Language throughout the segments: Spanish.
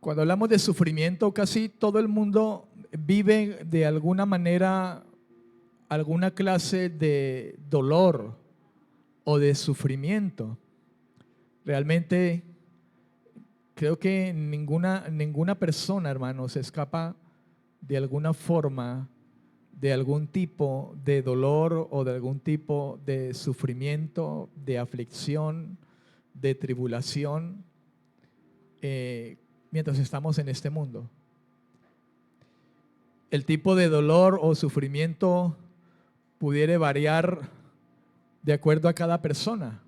Cuando hablamos de sufrimiento, casi todo el mundo vive de alguna manera alguna clase de dolor o de sufrimiento. Realmente creo que ninguna persona, hermano, se escapa de alguna forma de algún tipo de dolor o de algún tipo de sufrimiento, de aflicción, de tribulación, mientras estamos en este mundo. El tipo de dolor o sufrimiento pudiera variar de acuerdo a cada persona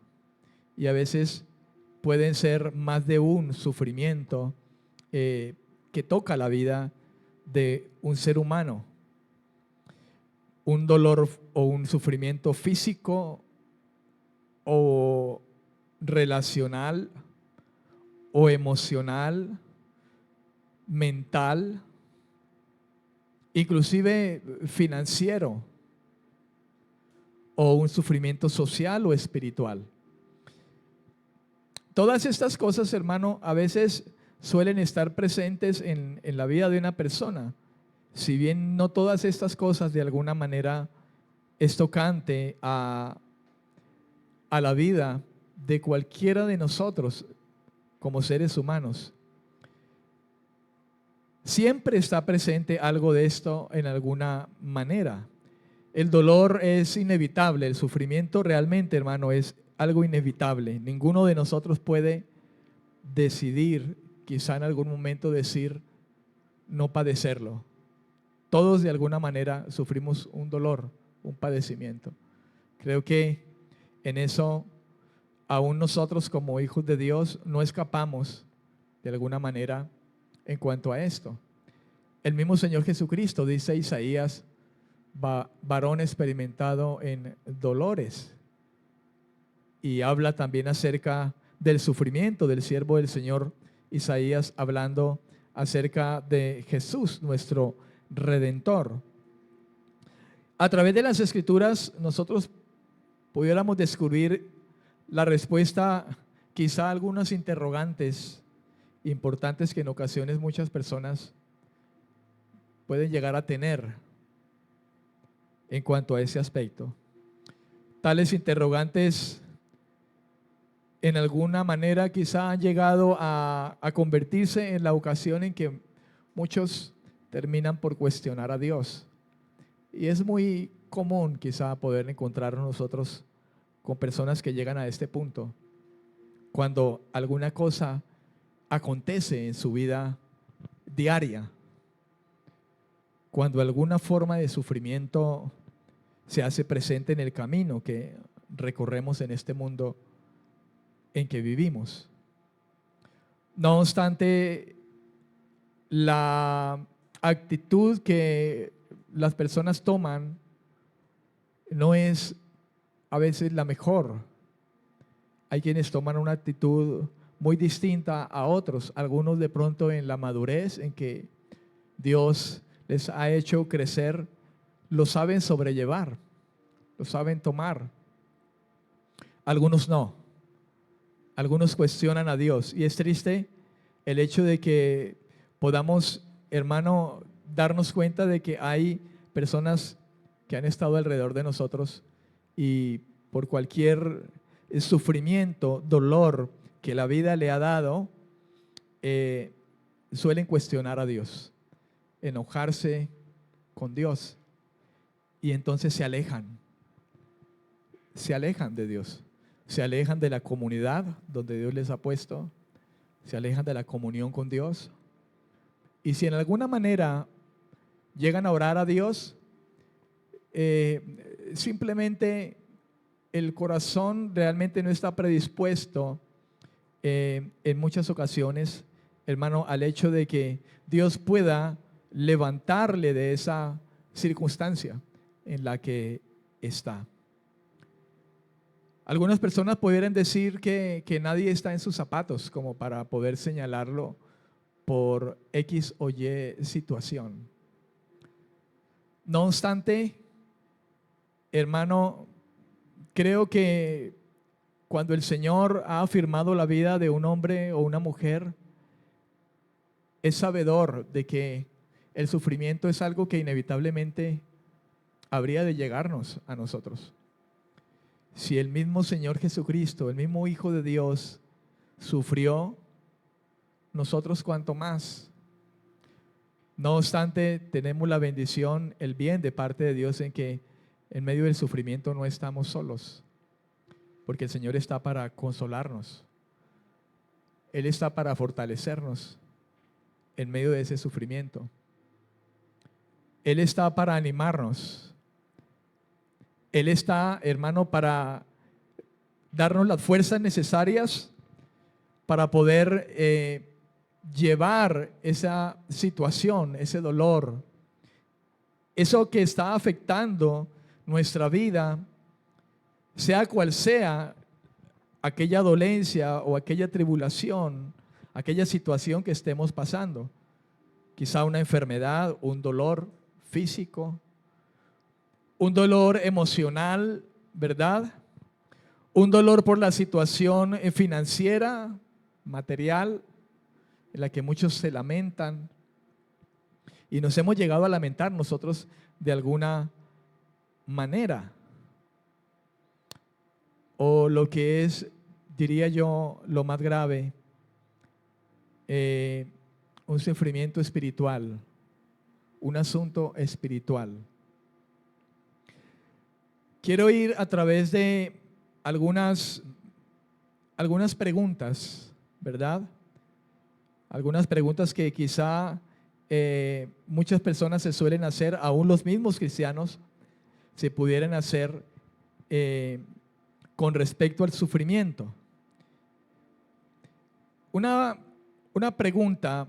y a veces pueden ser más de un sufrimiento que toca la vida de un ser humano. Un dolor o un sufrimiento físico o relacional o emocional, mental, inclusive financiero, o un sufrimiento social o espiritual. Todas estas cosas, hermano, a veces suelen estar presentes en la vida de una persona. Si bien no todas estas cosas de alguna manera es tocante a la vida de cualquiera de nosotros como seres humanos, siempre está presente algo de esto en alguna manera. El dolor es inevitable, el sufrimiento realmente, hermano, es algo inevitable. Ninguno de nosotros puede decidir, quizá en algún momento decir, no padecerlo. Todos de alguna manera sufrimos un dolor, un padecimiento. Creo que en eso aún nosotros como hijos de Dios no escapamos de alguna manera en cuanto a esto. El mismo Señor Jesucristo, dice Isaías, varón experimentado en dolores, y habla también acerca del sufrimiento del siervo del Señor Isaías, hablando acerca de Jesús, nuestro Redentor. A través de las Escrituras nosotros pudiéramos descubrir la respuesta quizá a algunos interrogantes importantes que en ocasiones muchas personas pueden llegar a tener en cuanto a ese aspecto. Tales interrogantes en alguna manera quizá han llegado a convertirse en la ocasión en que muchos terminan por cuestionar a Dios. Y es muy común quizá poder encontrarnos nosotros con personas que llegan a este punto, cuando alguna cosa acontece en su vida diaria, cuando alguna forma de sufrimiento se hace presente en el camino que recorremos en este mundo en que vivimos. No obstante, la actitud que las personas toman no es a veces la mejor. Hay quienes toman una actitud muy distinta a otros, algunos de pronto en la madurez en que Dios les ha hecho crecer, lo saben sobrellevar, lo saben tomar. Algunos no, algunos cuestionan a Dios, y es triste el hecho de que podamos, hermano, darnos cuenta de que hay personas que han estado alrededor de nosotros y por cualquier sufrimiento, dolor que la vida le ha dado, suelen cuestionar a Dios, enojarse con Dios, y entonces se alejan de Dios, se alejan de la comunidad donde Dios les ha puesto, se alejan de la comunión con Dios. Y si en alguna manera llegan a orar a Dios, simplemente el corazón realmente no está predispuesto en muchas ocasiones, hermano, al hecho de que Dios pueda levantarle de esa circunstancia en la que está. Algunas personas pudieran decir que nadie está en sus zapatos como para poder señalarlo por X o Y situación. No obstante, hermano, creo que cuando el Señor ha afirmado la vida de un hombre o una mujer, es sabedor de que el sufrimiento es algo que inevitablemente habría de llegarnos a nosotros. Si el mismo Señor Jesucristo, el mismo Hijo de Dios, sufrió, nosotros cuanto más. No obstante, tenemos la bendición, el bien de parte de Dios en que en medio del sufrimiento no estamos solos, porque el Señor está para consolarnos. Él está para fortalecernos en medio de ese sufrimiento. Él está para animarnos. Él está, hermano, para darnos las fuerzas necesarias para poder llevar esa situación, ese dolor, eso que está afectando nuestra vida, sea cual sea aquella dolencia o aquella tribulación, aquella situación que estemos pasando. Quizá una enfermedad, un dolor físico, un dolor emocional, ¿verdad? Un dolor por la situación financiera, material, en la que muchos se lamentan. Y nos hemos llegado a lamentar nosotros de alguna manera. O lo que es, diría yo, lo más grave, un sufrimiento espiritual, un asunto espiritual. Quiero ir a través de algunas preguntas, ¿verdad? Algunas preguntas que quizá muchas personas se suelen hacer, aún los mismos cristianos, se pudieran hacer con respecto al sufrimiento. Una pregunta,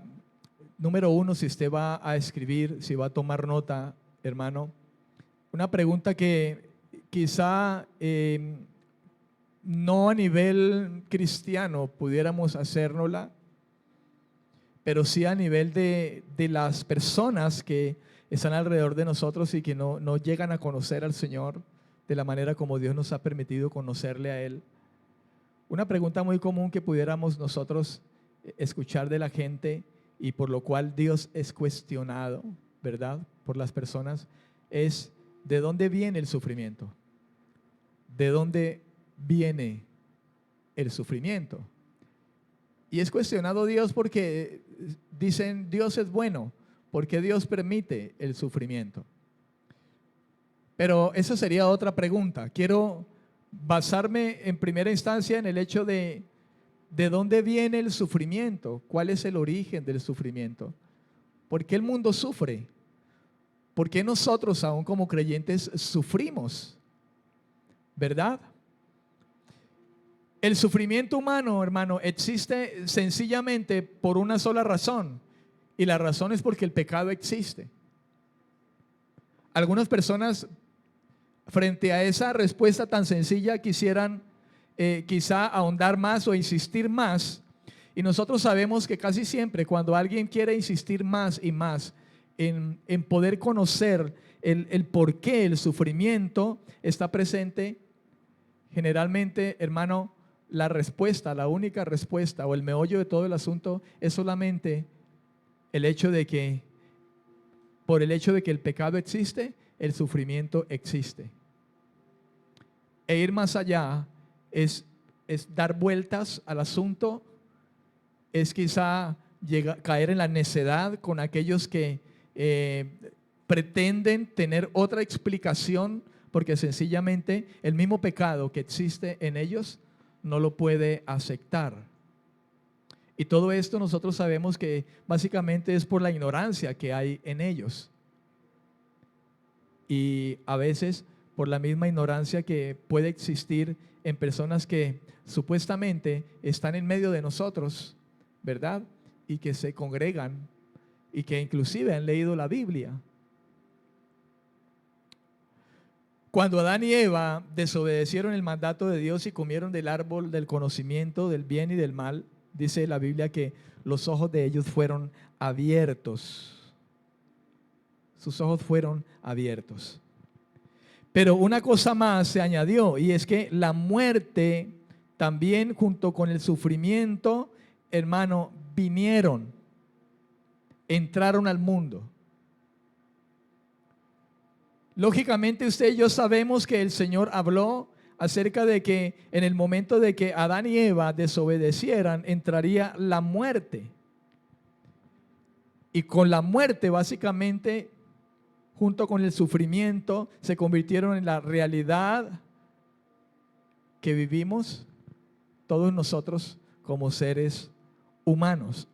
número uno, si usted va a escribir, si va a tomar nota, hermano, una pregunta que quizá no a nivel cristiano pudiéramos hacérnosla, pero sí a nivel de las personas que están alrededor de nosotros y que no llegan a conocer al Señor de la manera como Dios nos ha permitido conocerle a Él. Una pregunta muy común que pudiéramos nosotros escuchar de la gente y por lo cual Dios es cuestionado, ¿verdad?, por las personas, es: ¿de dónde viene el sufrimiento? ¿De dónde viene el sufrimiento? Y es cuestionado Dios porque dicen: Dios es bueno, porque Dios permite el sufrimiento. Pero esa sería otra pregunta. Quiero basarme en primera instancia en el hecho de dónde viene el sufrimiento, cuál es el origen del sufrimiento. ¿Por qué el mundo sufre? ¿Por qué nosotros, aún como creyentes, sufrimos? ¿Verdad? El sufrimiento humano, hermano, existe sencillamente por una sola razón, y la razón es porque el pecado existe. Algunas personas, frente a esa respuesta tan sencilla, quisieran quizá ahondar más o insistir más, y nosotros sabemos que casi siempre cuando alguien quiere insistir más y más en poder conocer el por qué el sufrimiento está presente, generalmente, hermano, la respuesta, la única respuesta o el meollo de todo el asunto es solamente el hecho de que, por el hecho de que el pecado existe, el sufrimiento existe. E ir más allá es dar vueltas al asunto, es quizá caer en la necedad con aquellos que pretenden tener otra explicación, porque sencillamente el mismo pecado que existe en ellos no lo puede aceptar. Y todo esto nosotros sabemos que básicamente es por la ignorancia que hay en ellos. Y a veces por la misma ignorancia que puede existir en personas que supuestamente están en medio de nosotros, ¿verdad? Y que se congregan y que inclusive han leído la Biblia. Cuando Adán y Eva desobedecieron el mandato de Dios y comieron del árbol del conocimiento del bien y del mal, dice la Biblia que los ojos de ellos fueron abiertos. Sus ojos fueron abiertos. Pero una cosa más se añadió, y es que la muerte también, junto con el sufrimiento, hermano, vinieron. entraron al mundo. Lógicamente usted y yo sabemos que el Señor habló acerca de que en el momento de que Adán y Eva desobedecieran, entraría la muerte. Y con la muerte, básicamente, junto con el sufrimiento, se convirtieron en la realidad que vivimos todos nosotros como seres humanos.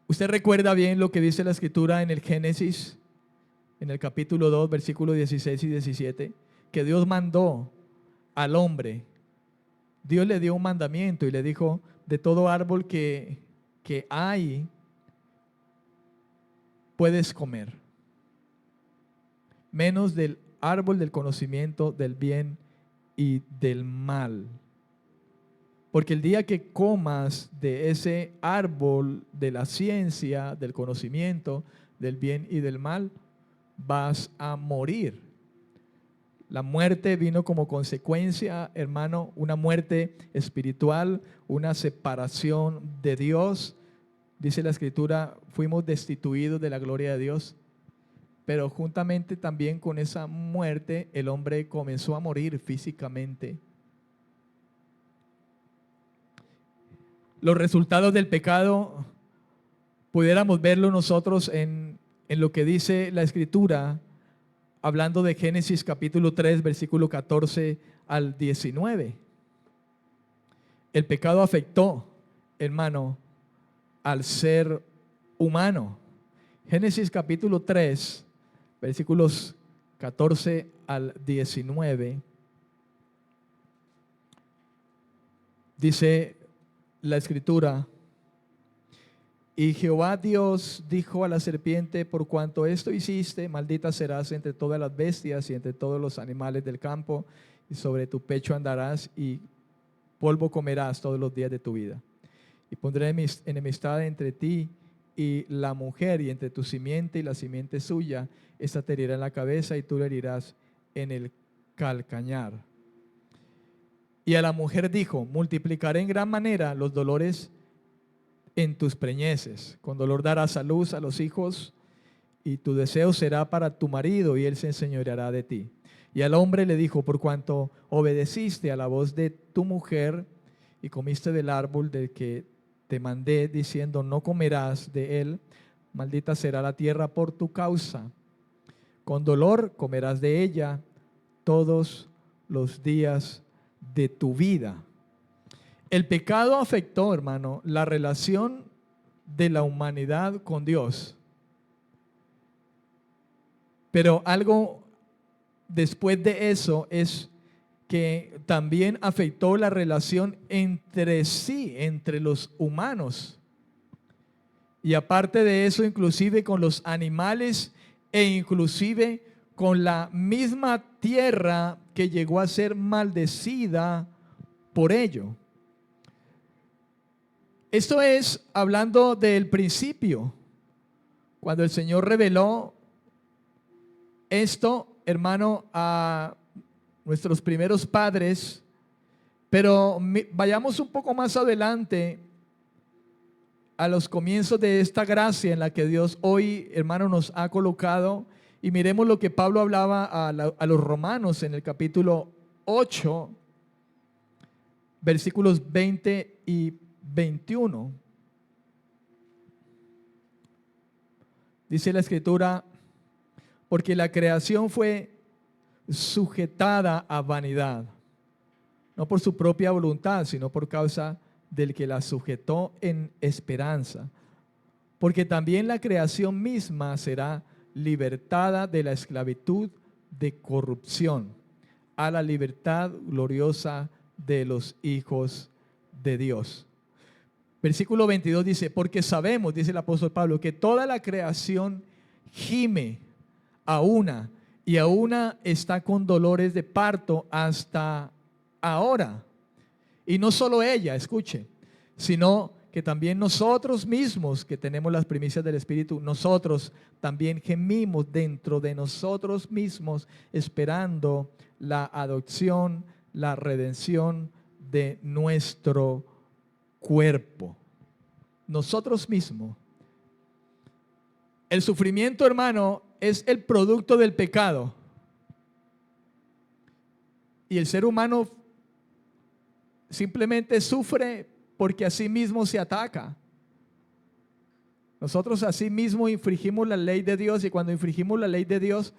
Usted recuerda bien lo que dice la Escritura en el Génesis, en el capítulo 2, versículos 16 y 17, que Dios mandó al hombre. Dios le dio un mandamiento y le dijo: de todo árbol que hay, puedes comer, menos del árbol del conocimiento del bien y del mal. Porque el día que comas de ese árbol de la ciencia, del conocimiento del bien y del mal, vas a morir. La muerte vino como consecuencia, hermano, una muerte espiritual, una separación de Dios. Dice la Escritura, fuimos destituidos de la gloria de Dios. Pero juntamente también con esa muerte, el hombre comenzó a morir físicamente. Los resultados del pecado pudiéramos verlo nosotros en lo que dice la Escritura, hablando de Génesis capítulo 3, versículo 14 al 19. El pecado afectó, hermano, al ser humano. Génesis capítulo 3, versículos 14 al 19. Dice la Escritura: y Jehová Dios dijo a la serpiente: por cuanto esto hiciste, maldita serás entre todas las bestias y entre todos los animales del campo, y sobre tu pecho andarás y polvo comerás todos los días de tu vida. Y pondré enemistad entre ti y la mujer, y entre tu simiente y la simiente suya. Esta te herirá en la cabeza y tú le herirás en el calcañar. Y a la mujer dijo: multiplicaré en gran manera los dolores en tus preñeces, con dolor darás a luz a los hijos, y tu deseo será para tu marido, y él se enseñoreará de ti. Y al hombre le dijo: por cuanto obedeciste a la voz de tu mujer y comiste del árbol del que te mandé, diciendo: no comerás de él, maldita será la tierra por tu causa. Con dolor comerás de ella todos los días de tu vida. El pecado afectó, hermano, la relación de la humanidad con Dios. Pero algo después de eso es que también afectó la relación entre sí, entre los humanos. Y aparte de eso, inclusive con los animales e inclusive con la misma tierra que llegó a ser maldecida por ello. Esto es hablando del principio, cuando el Señor reveló esto, hermano, a nuestros primeros padres. Pero vayamos un poco más adelante, a los comienzos de esta gracia en la que Dios hoy, hermano, nos ha colocado, y miremos lo que Pablo hablaba a los romanos en el capítulo 8, versículos 20 y 21. Dice la Escritura: porque la creación fue sujetada a vanidad, no por su propia voluntad, sino por causa del que la sujetó en esperanza. Porque también la creación misma será libertada de la esclavitud de corrupción a la libertad gloriosa de los hijos de Dios. Versículo 22 dice: porque sabemos, dice el apóstol Pablo, que toda la creación gime a una y a una está con dolores de parto hasta ahora. Y no solo ella, escuche, sino que también nosotros mismos, que tenemos las primicias del Espíritu, nosotros también gemimos dentro de nosotros mismos, esperando la adopción, la redención de nuestro cuerpo. nosotros mismos. El sufrimiento, hermano, es el producto del pecado. Y el ser humano simplemente sufre porque a sí mismo se ataca. Nosotros a sí mismo infringimos la ley de Dios, y cuando infringimos la ley de Dios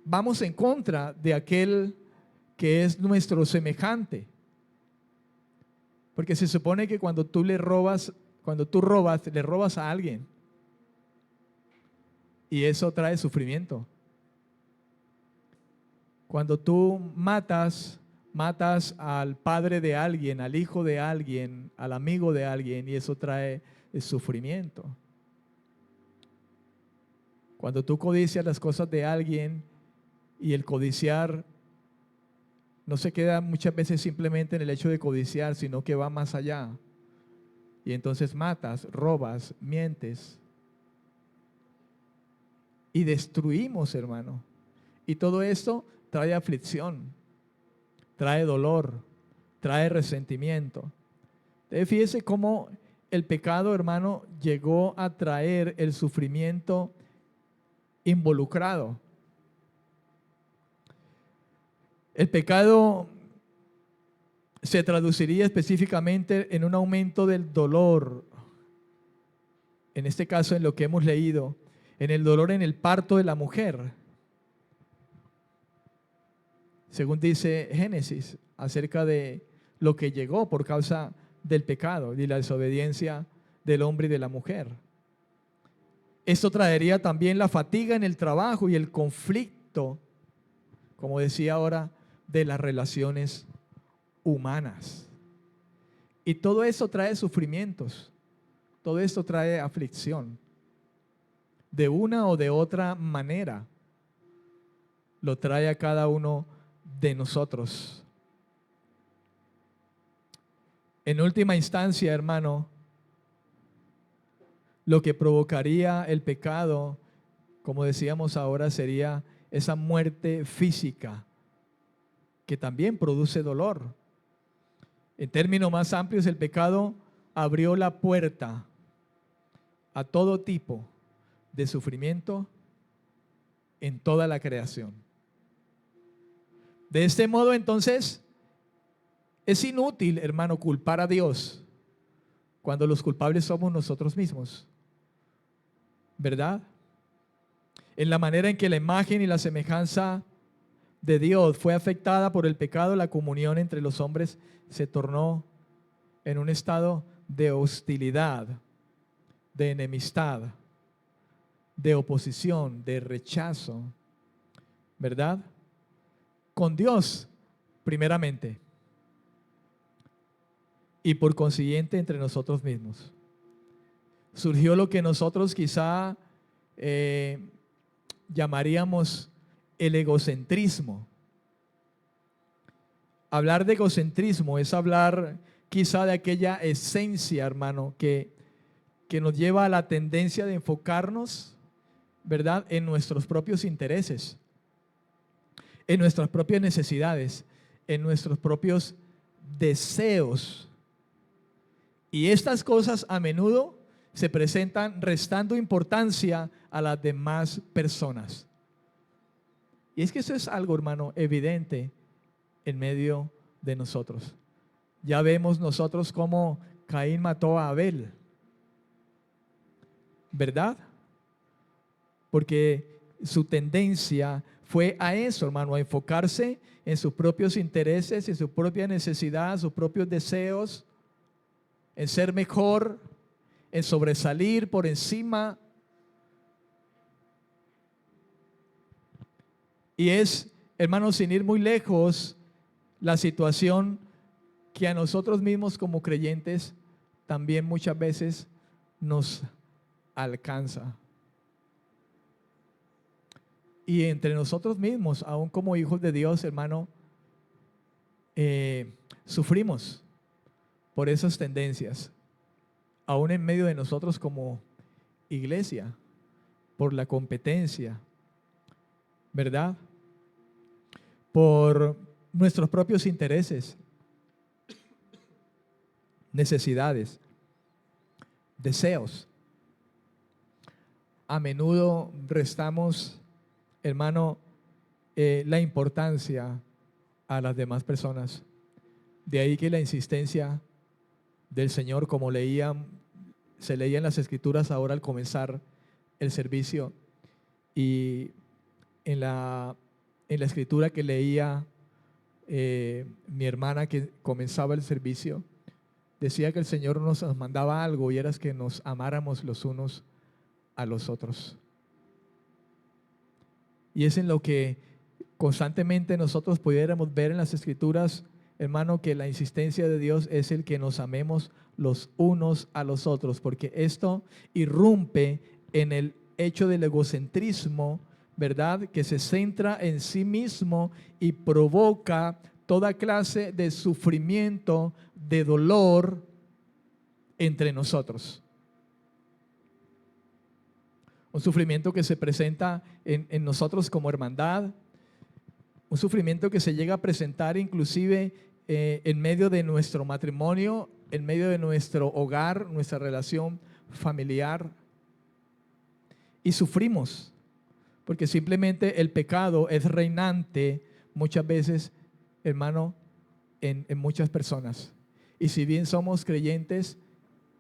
vamos en contra de aquel que es nuestro semejante. Porque se supone que cuando tú robas, le robas a alguien. Y eso trae sufrimiento. Cuando tú matas al padre de alguien, al hijo de alguien, al amigo de alguien, y eso trae sufrimiento. Cuando tú codicias las cosas de alguien, y el codiciar no se queda muchas veces simplemente en el hecho de codiciar, sino que va más allá. Y entonces matas, robas, mientes y destruimos, hermano. Y todo esto trae aflicción, trae dolor, trae resentimiento. Entonces, fíjese cómo el pecado, hermano, llegó a traer el sufrimiento involucrado. El pecado se traduciría específicamente en un aumento del dolor. En este caso, en lo que hemos leído, en el dolor en el parto de la mujer. Según dice Génesis, acerca de lo que llegó por causa del pecado y la desobediencia del hombre y de la mujer. Esto traería también la fatiga en el trabajo y el conflicto, como decía ahora, de las relaciones humanas. Y todo eso trae sufrimientos, todo esto trae aflicción. De una o de otra manera, lo trae a cada uno de nosotros. En última instancia, hermano, lo que provocaría el pecado, como decíamos ahora, sería esa muerte física, que también produce dolor. En términos más amplios, el pecado abrió la puerta a todo tipo de sufrimiento en toda la creación. De este modo, entonces, es inútil, hermano, culpar a Dios cuando los culpables somos nosotros mismos, ¿verdad? En la manera en que la imagen y la semejanza de Dios fue afectada por el pecado, la comunión entre los hombres se tornó en un estado de hostilidad, de enemistad, de oposición, de rechazo, ¿verdad? Con Dios, primeramente, y por consiguiente entre nosotros mismos. Surgió lo que nosotros quizá llamaríamos el egocentrismo. Hablar de egocentrismo es hablar quizá de aquella esencia, hermano, que nos lleva a la tendencia de enfocarnos, ¿verdad?, en nuestros propios intereses, en nuestras propias necesidades, en nuestros propios deseos. Y estas cosas a menudo se presentan restando importancia a las demás personas. Y es que eso es algo, hermano, evidente en medio de nosotros. Ya vemos nosotros cómo Caín mató a Abel, ¿verdad? Porque su tendencia fue a eso, hermano, a enfocarse en sus propios intereses, en su propia necesidad, sus propios deseos, en ser mejor, en sobresalir por encima. Y es, hermanos, sin ir muy lejos, la situación que a nosotros mismos como creyentes también muchas veces nos alcanza. Y entre nosotros mismos, aún como hijos de Dios, hermano, sufrimos por esas tendencias, aún en medio de nosotros como iglesia, por la competencia, ¿verdad? Por nuestros propios intereses, necesidades. deseos. A menudo restamos, hermano, la importancia a las demás personas. De ahí que la insistencia del Señor, como se leía en las Escrituras ahora al comenzar el servicio, y en la Escritura que leía mi hermana que comenzaba el servicio, decía que el Señor nos mandaba algo, y era que nos amáramos los unos a los otros. Y es en lo que constantemente nosotros pudiéramos ver en las Escrituras, hermano, que la insistencia de Dios es el que nos amemos los unos a los otros, porque esto irrumpe en el hecho del egocentrismo, ¿verdad? Que se centra en sí mismo y provoca toda clase de sufrimiento, de dolor entre nosotros. Un sufrimiento que se presenta en nosotros como hermandad, un sufrimiento que se llega a presentar inclusive en medio de nuestro matrimonio, en medio de nuestro hogar, nuestra relación familiar. Y sufrimos, porque simplemente el pecado es reinante muchas veces, hermano, en muchas personas. Y si bien somos creyentes,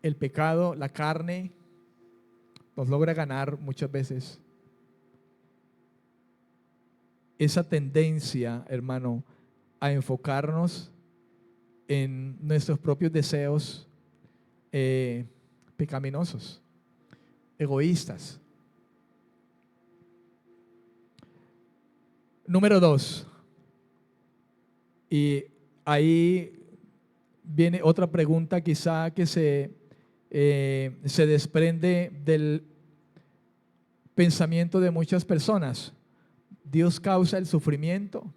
el pecado, la carne, nos logra ganar muchas veces. Esa tendencia, hermano, a enfocarnos en nuestros propios deseos pecaminosos, egoístas. Número 2. Y ahí viene otra pregunta quizá que se desprende del pensamiento de muchas personas. ¿Dios causa el sufrimiento?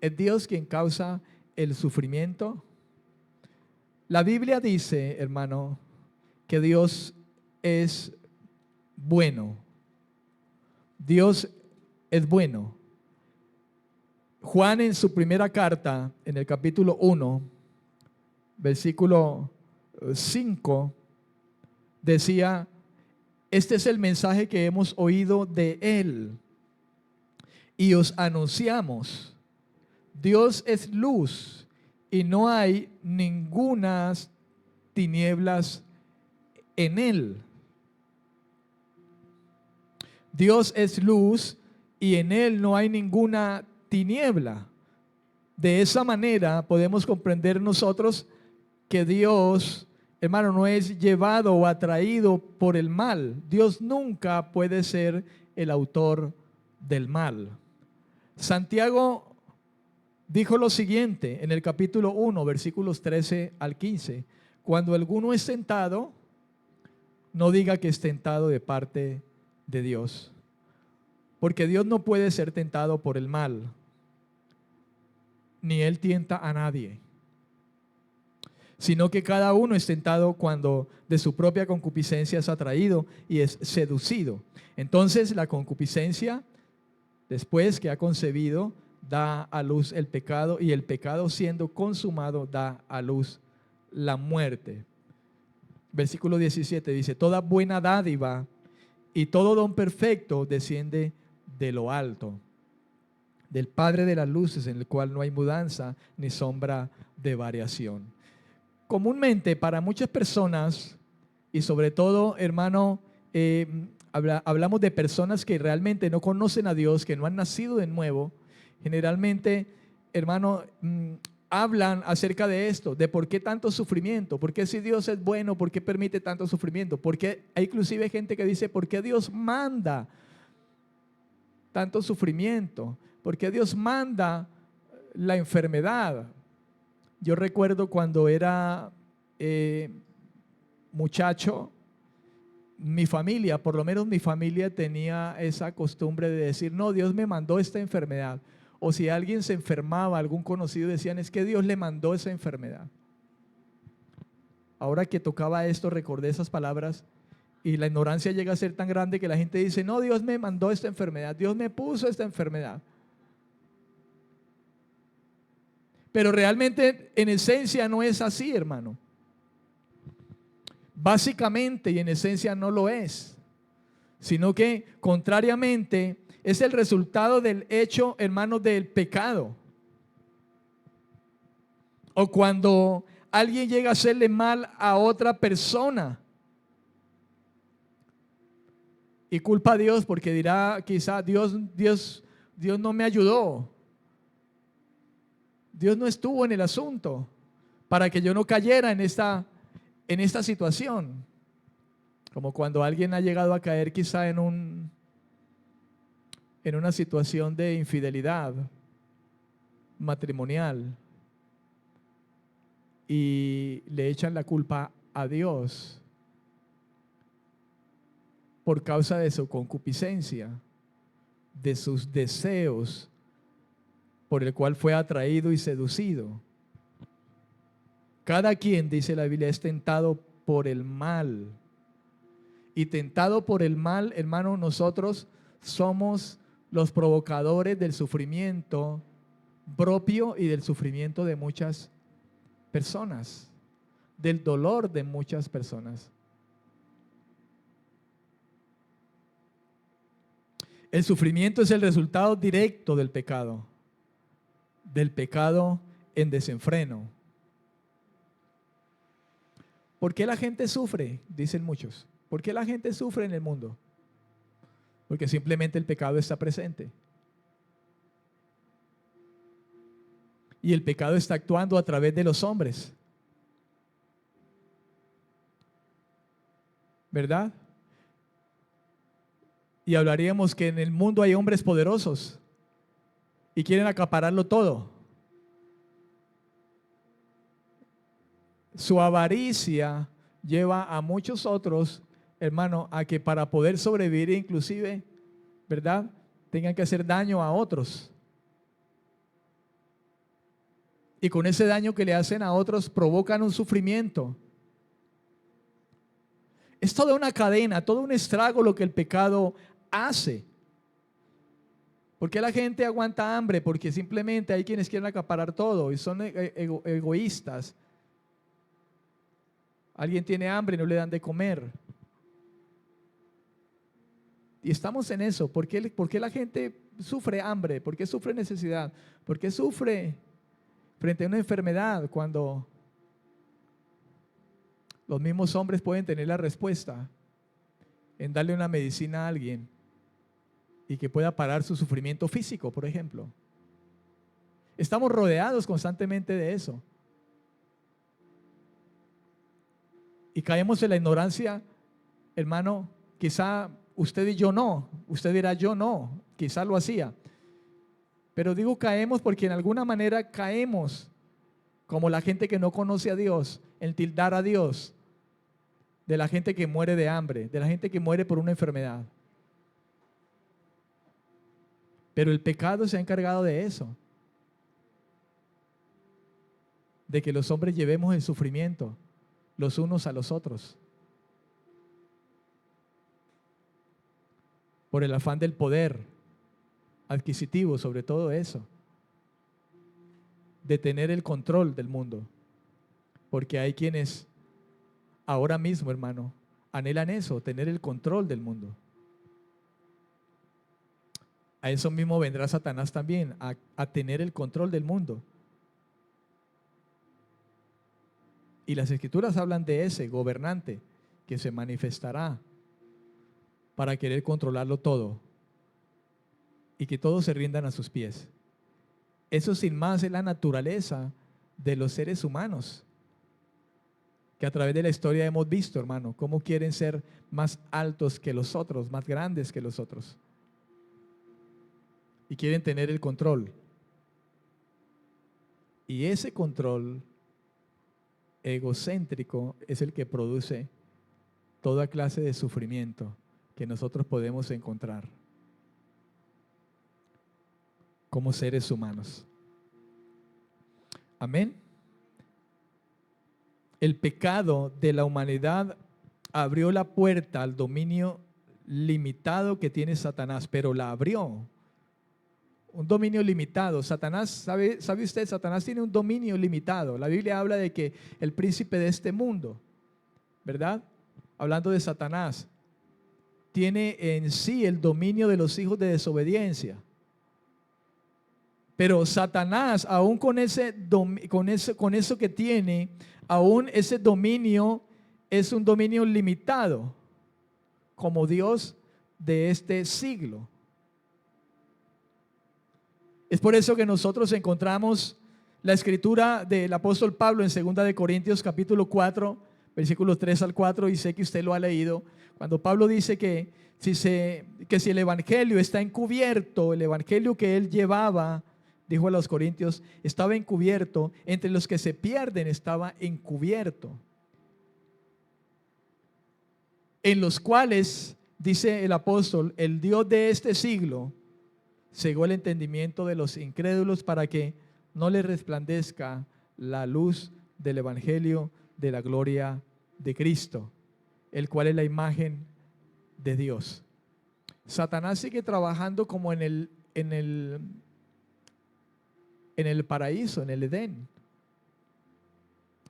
¿Es Dios quien causa el sufrimiento? La Biblia dice, hermano, que Dios es bueno. Dios es bueno. Juan en su primera carta, en el capítulo 1, versículo 5, decía: este es el mensaje que hemos oído de Él y os anunciamos. Dios es luz y no hay ningunas tinieblas en Él. Dios es luz y en Él no hay ninguna tiniebla. De esa manera podemos comprender nosotros que Dios, hermano, no es llevado o atraído por el mal. Dios nunca puede ser el autor del mal. Santiago dijo lo siguiente en el capítulo 1, versículos 13 al 15: cuando alguno es tentado, no diga que es tentado de parte de Dios, porque Dios no puede ser tentado por el mal, ni Él tienta a nadie, sino que cada uno es tentado cuando de su propia concupiscencia es atraído y es seducido. Entonces la concupiscencia, después que ha concebido, da a luz el pecado, y el pecado, siendo consumado, da a luz la muerte. Versículo 17 dice: toda buena dádiva y todo don perfecto desciende de lo alto, del Padre de las luces, en el cual no hay mudanza ni sombra de variación. Comúnmente para muchas personas, y sobre todo, hermano, hablamos de personas que realmente no conocen a Dios, que no han nacido de nuevo. Generalmente, hermano, hablan acerca de esto, de por qué tanto sufrimiento, por qué si Dios es bueno, por qué permite tanto sufrimiento, porque hay inclusive gente que dice: ¿por qué Dios manda tanto sufrimiento? ¿Por qué Dios manda la enfermedad? Yo recuerdo cuando era muchacho, mi familia, por lo menos mi familia, tenía esa costumbre de decir: no, Dios me mandó esta enfermedad. O si alguien se enfermaba, algún conocido, decían: es que Dios le mandó esa enfermedad. Ahora que tocaba esto, recordé esas palabras, y la ignorancia llega a ser tan grande que la gente dice: no, Dios me mandó esta enfermedad, Dios me puso esta enfermedad. Pero realmente, en esencia, no es así, hermano. Básicamente y en esencia no lo es, sino que contrariamente es el resultado del hecho, hermanos, del pecado. O cuando alguien llega a hacerle mal a otra persona y culpa a Dios porque dirá quizá Dios no me ayudó. Dios no estuvo en el asunto para que yo no cayera en esta situación. Como cuando alguien ha llegado a caer quizá en una situación de infidelidad matrimonial y le echan la culpa a Dios por causa de su concupiscencia, de sus deseos, por el cual fue atraído y seducido. Cada quien, dice la Biblia, es tentado por el mal. Y tentado por el mal, hermano, nosotros somos los provocadores del sufrimiento propio y del sufrimiento de muchas personas, del dolor de muchas personas. El sufrimiento es el resultado directo del pecado en desenfreno. ¿Por qué la gente sufre? Dicen muchos. ¿Por qué la gente sufre en el mundo? Porque simplemente el pecado está presente. Y el pecado está actuando a través de los hombres. ¿Verdad? Y hablaríamos que en el mundo hay hombres poderosos y quieren acapararlo todo. Su avaricia lleva a muchos otros, hermano, a que para poder sobrevivir inclusive, ¿verdad?, tengan que hacer daño a otros. Y con ese daño que le hacen a otros provocan un sufrimiento. Es toda una cadena, todo un estrago lo que el pecado hace. ¿Por qué la gente aguanta hambre? Porque simplemente hay quienes quieren acaparar todo y son egoístas. Alguien tiene hambre y no le dan de comer. Y estamos en eso. ¿Por qué la gente sufre hambre? ¿Por qué sufre necesidad? ¿Por qué sufre frente a una enfermedad cuando los mismos hombres pueden tener la respuesta en darle una medicina a alguien y que pueda parar su sufrimiento físico, por ejemplo? Estamos rodeados constantemente de eso. Y caemos en la ignorancia, hermano. Quizá usted y yo no, usted dirá yo no, quizá lo hacía. Pero digo caemos porque en alguna manera caemos como la gente que no conoce a Dios, en tildar a Dios de la gente que muere de hambre, de la gente que muere por una enfermedad. Pero el pecado se ha encargado de eso, de que los hombres llevemos el sufrimiento los unos a los otros, por el afán del poder adquisitivo, sobre todo eso, de tener el control del mundo, porque hay quienes ahora mismo, hermano, anhelan eso, tener el control del mundo. A eso mismo vendrá Satanás también, a tener el control del mundo. Y las escrituras hablan de ese gobernante que se manifestará para querer controlarlo todo y que todos se rindan a sus pies. Eso sin más es la naturaleza de los seres humanos, que a través de la historia hemos visto, hermano, cómo quieren ser más altos que los otros, más grandes que los otros. Y quieren tener el control. Y ese control egocéntrico es el que produce toda clase de sufrimiento que nosotros podemos encontrar como seres humanos. Amén. El pecado de la humanidad abrió la puerta al dominio limitado que tiene Satanás, pero la abrió. Un dominio limitado. Satanás, ¿sabe usted? Satanás tiene un dominio limitado. La Biblia habla de que el príncipe de este mundo, ¿verdad? Hablando de Satanás, tiene en sí el dominio de los hijos de desobediencia. Pero Satanás, aún con eso que tiene, aún ese dominio es un dominio limitado, como Dios de este siglo. Es por eso que nosotros encontramos la escritura del apóstol Pablo en 2 de Corintios capítulo 4, versículos 3 al 4, y sé que usted lo ha leído, cuando Pablo dice que si el evangelio está encubierto, el evangelio que él llevaba, dijo a los corintios, estaba encubierto, entre los que se pierden estaba encubierto, en los cuales, dice el apóstol, el Dios de este siglo cegó el entendimiento de los incrédulos para que no les resplandezca la luz del evangelio de la gloria de Cristo, el cual es la imagen de Dios. Satanás sigue trabajando como en el paraíso, en el Edén,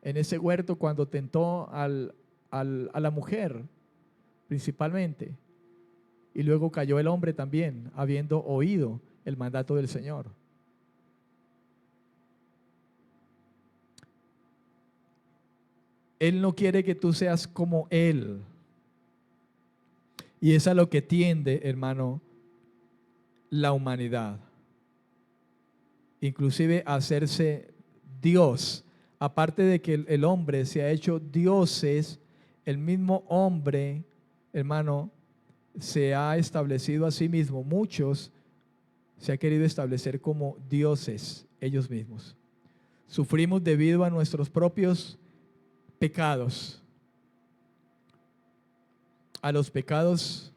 en ese huerto cuando tentó a la mujer principalmente, y luego cayó el hombre también, habiendo oído el mandato del Señor. Él no quiere que tú seas como Él. Y es a lo que tiende, hermano, la humanidad. Inclusive a hacerse Dios. Aparte de que el hombre se ha hecho dioses, el mismo hombre, hermano, se ha establecido a sí mismo. Muchos se han querido establecer como dioses ellos mismos. Sufrimos debido a nuestros propios pecados, a los pecados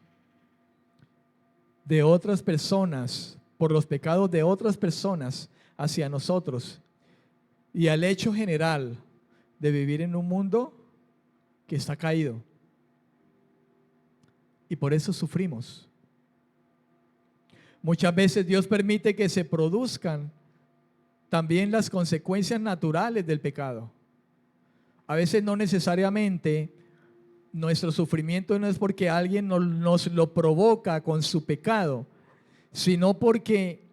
de otras personas, por los pecados de otras personas hacia nosotros, y al hecho general de vivir en un mundo que está caído. Y por eso sufrimos. Muchas veces Dios permite que se produzcan también las consecuencias naturales del pecado. A veces no necesariamente nuestro sufrimiento no es porque alguien nos lo provoca con su pecado, sino porque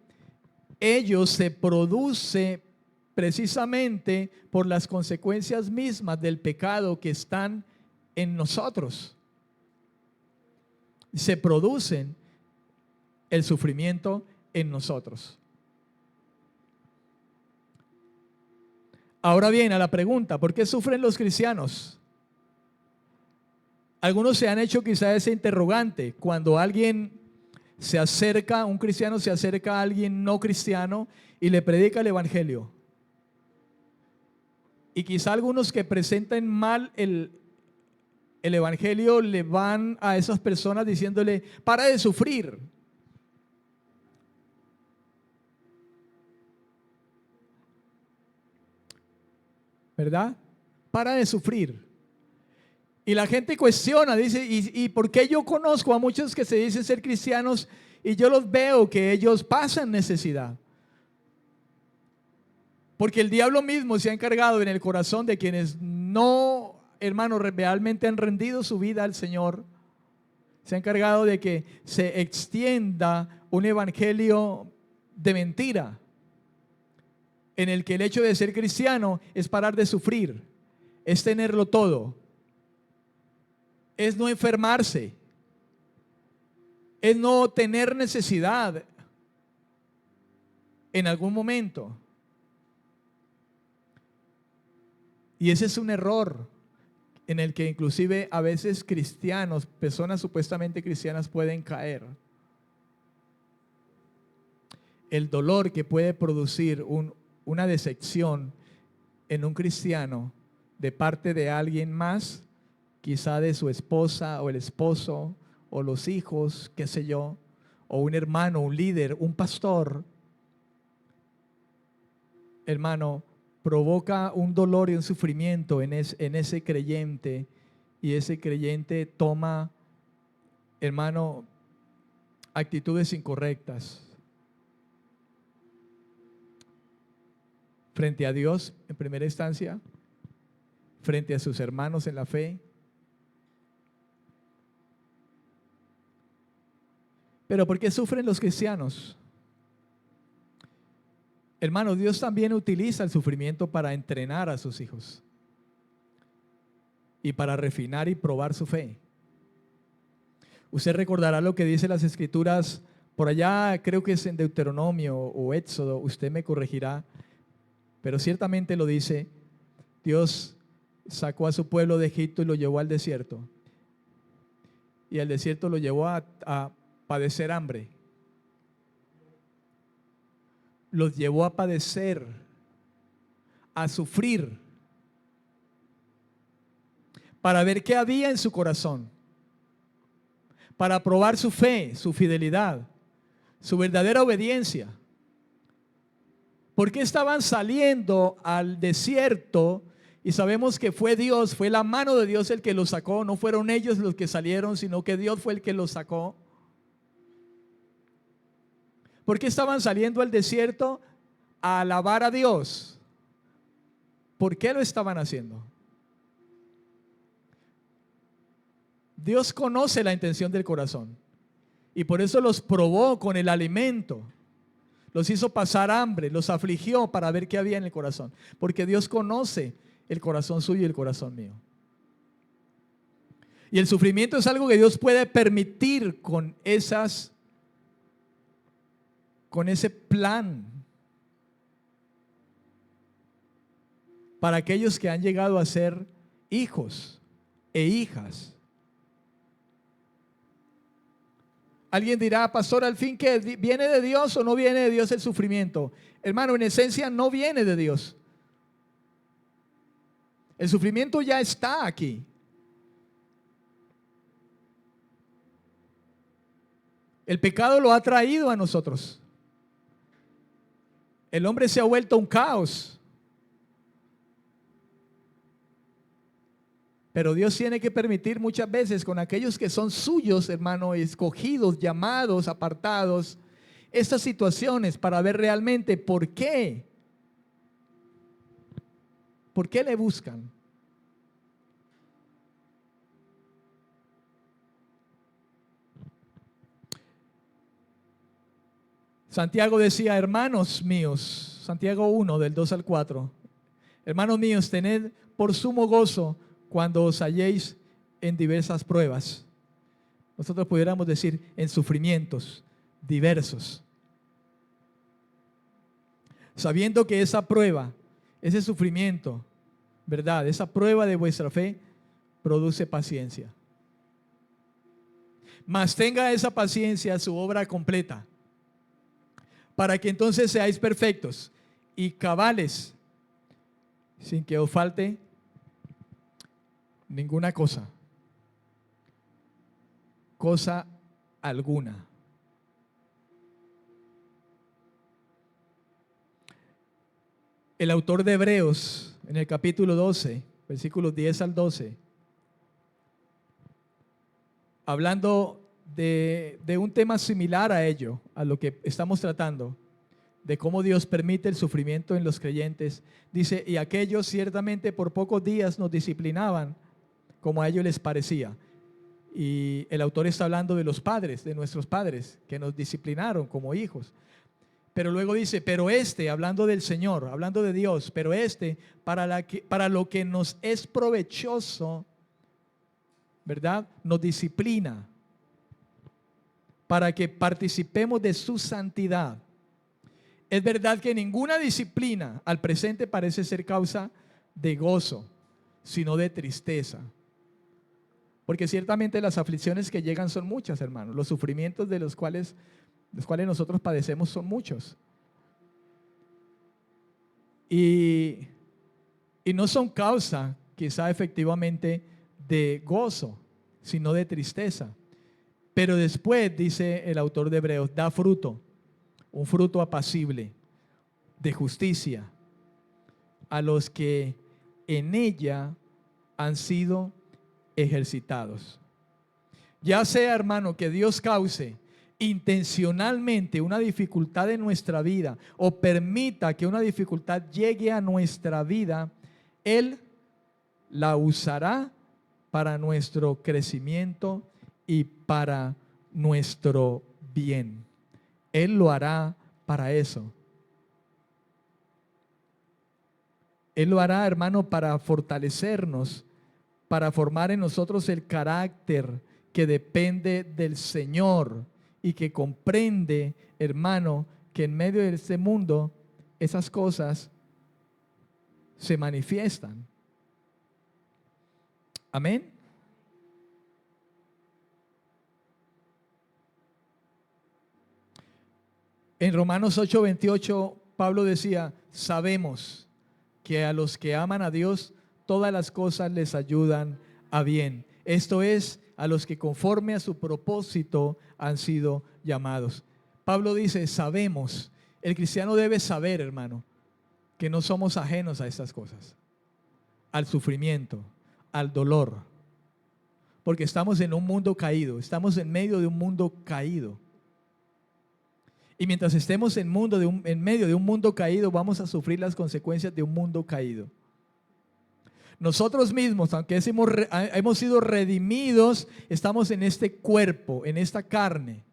ello se produce precisamente por las consecuencias mismas del pecado que están en nosotros. Se producen el sufrimiento en nosotros. Ahora bien, a la pregunta, ¿por qué sufren los cristianos? Algunos se han hecho quizá ese interrogante cuando alguien se acerca, un cristiano se acerca a alguien no cristiano y le predica el evangelio. Y quizá algunos que presentan mal el evangelio le van a esas personas diciéndole, para de sufrir. ¿Verdad? Para de sufrir. Y la gente cuestiona, dice, ¿y por qué yo conozco a muchos que se dicen ser cristianos y yo los veo que ellos pasan necesidad? Porque el diablo mismo se ha encargado en el corazón de quienes no, hermanos, realmente han rendido su vida al Señor. Se ha encargado de que se extienda un evangelio de mentira, en el que el hecho de ser cristiano es parar de sufrir, es tenerlo todo, es no enfermarse, es no tener necesidad en algún momento. Y ese es un error en el que inclusive a veces cristianos, personas supuestamente cristianas pueden caer. El dolor que puede producir una decepción en un cristiano de parte de alguien más, quizá de su esposa o el esposo o los hijos, qué sé yo, o un hermano, un líder, un pastor, hermano, provoca un dolor y un sufrimiento en ese creyente, y ese creyente toma, hermano, actitudes incorrectas frente a Dios en primera instancia, frente a sus hermanos en la fe Pero ¿por qué sufren los cristianos? Hermanos, Dios también utiliza el sufrimiento para entrenar a sus hijos y para refinar y probar su fe. Usted recordará lo que dice las Escrituras por allá, creo que es en Deuteronomio o Éxodo, usted me corregirá, pero ciertamente lo dice. Dios sacó a su pueblo de Egipto y lo llevó al desierto, y al desierto lo llevó a padecer hambre, los llevó a padecer, a sufrir, para ver qué había en su corazón, para probar su fe, su fidelidad, su verdadera obediencia. ¿Por qué estaban saliendo al desierto? Y sabemos que fue Dios, fue la mano de Dios el que los sacó, no fueron ellos los que salieron, sino que Dios fue el que los sacó. ¿Por qué estaban saliendo al desierto? A alabar a Dios. ¿Por qué lo estaban haciendo? Dios conoce la intención del corazón y por eso los probó con el alimento, los hizo pasar hambre, los afligió para ver qué había en el corazón, porque Dios conoce el corazón suyo y el corazón mío. Y el sufrimiento es algo que Dios puede permitir con ese plan para aquellos que han llegado a ser hijos e hijas. Alguien dirá, pastor, al fin, ¿qué viene de Dios o no viene de Dios el sufrimiento? Hermano, en esencia no viene de Dios. El sufrimiento ya está aquí. El pecado lo ha traído a nosotros. El hombre se ha vuelto un caos. Pero Dios tiene que permitir muchas veces con aquellos que son suyos, hermano, escogidos, llamados, apartados, estas situaciones para ver realmente por qué. ¿Por qué le buscan? Santiago decía, hermanos míos, Santiago 1, del 2 al 4, hermanos míos, tened por sumo gozo cuando os halléis en diversas pruebas. Nosotros pudiéramos decir en sufrimientos diversos, sabiendo que esa prueba, ese sufrimiento, ¿verdad? Esa prueba de vuestra fe produce paciencia. Mas tenga esa paciencia su obra completa, para que entonces seáis perfectos y cabales, sin que os falte ninguna cosa alguna. El autor de Hebreos, en el capítulo 12, versículos 10 al 12, hablando de un tema similar a ello, a lo que estamos tratando, de cómo Dios permite el sufrimiento en los creyentes, dice, y aquellos ciertamente por pocos días nos disciplinaban, como a ellos les parecía. Y el autor está hablando de los padres, de nuestros padres, que nos disciplinaron como hijos. Pero luego dice, pero hablando del Señor, hablando de Dios, pero para lo que nos es provechoso, ¿verdad? Nos disciplina, para que participemos de su santidad. Es verdad que ninguna disciplina al presente parece ser causa de gozo, sino de tristeza. Porque ciertamente las aflicciones que llegan son muchas, hermanos. Los sufrimientos de los cuales nosotros padecemos son muchos. Y no son causa, quizá efectivamente, de gozo, sino de tristeza. Pero después, dice el autor de Hebreos, da fruto, un fruto apacible, de justicia, a los que en ella han sido ejercitados. Ya sea, hermano, que Dios cause intencionalmente una dificultad en nuestra vida o permita que una dificultad llegue a nuestra vida, Él la usará para nuestro crecimiento y para nuestro bien. Él lo hará para eso. Él lo hará, hermano, para fortalecernos, para formar en nosotros el carácter que depende del Señor y que comprende, hermano, que en medio de este mundo esas cosas se manifiestan. Amén. En Romanos 8:28, Pablo decía, sabemos que a los que aman a Dios, todas las cosas les ayudan a bien. Esto es, a los que conforme a su propósito han sido llamados. Pablo dice, sabemos. El cristiano debe saber, hermano, que no somos ajenos a estas cosas, al sufrimiento, al dolor, porque estamos en un mundo caído, estamos en medio de un mundo caído. Y mientras estemos en medio de un mundo caído, vamos a sufrir las consecuencias de un mundo caído. Nosotros mismos, aunque hemos sido redimidos, estamos en este cuerpo, en esta carne,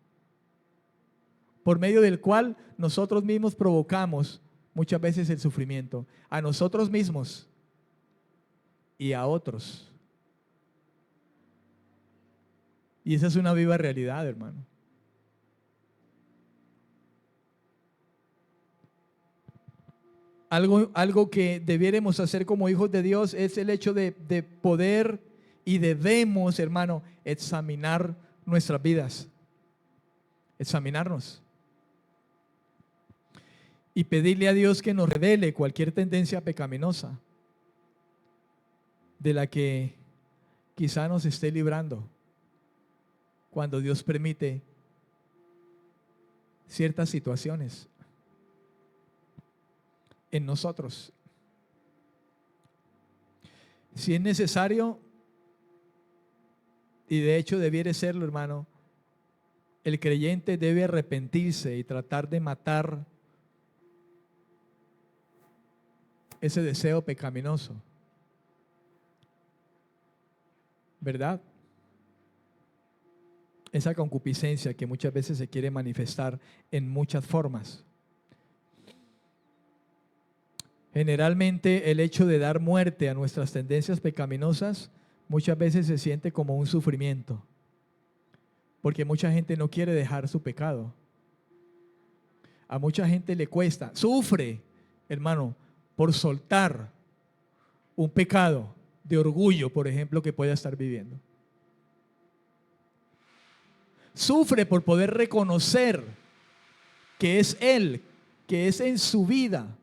por medio del cual nosotros mismos provocamos muchas veces el sufrimiento, a nosotros mismos y a otros. Y esa es una viva realidad, hermano. Algo que debiéramos hacer como hijos de Dios es el hecho de poder y debemos, hermano, examinar nuestras vidas. Examinarnos. Y pedirle a Dios que nos revele cualquier tendencia pecaminosa de la que quizá nos esté librando cuando Dios permite ciertas situaciones en nosotros. Si es necesario, y de hecho debiera serlo, hermano, el creyente debe arrepentirse y tratar de matar ese deseo pecaminoso, ¿verdad? Esa concupiscencia que muchas veces se quiere manifestar en muchas formas. Generalmente el hecho de dar muerte a nuestras tendencias pecaminosas muchas veces se siente como un sufrimiento, porque mucha gente no quiere dejar su pecado. A mucha gente le cuesta, sufre, hermano, por soltar un pecado de orgullo, por ejemplo, que pueda estar viviendo. Sufre por poder reconocer que es Él, que es en su vida,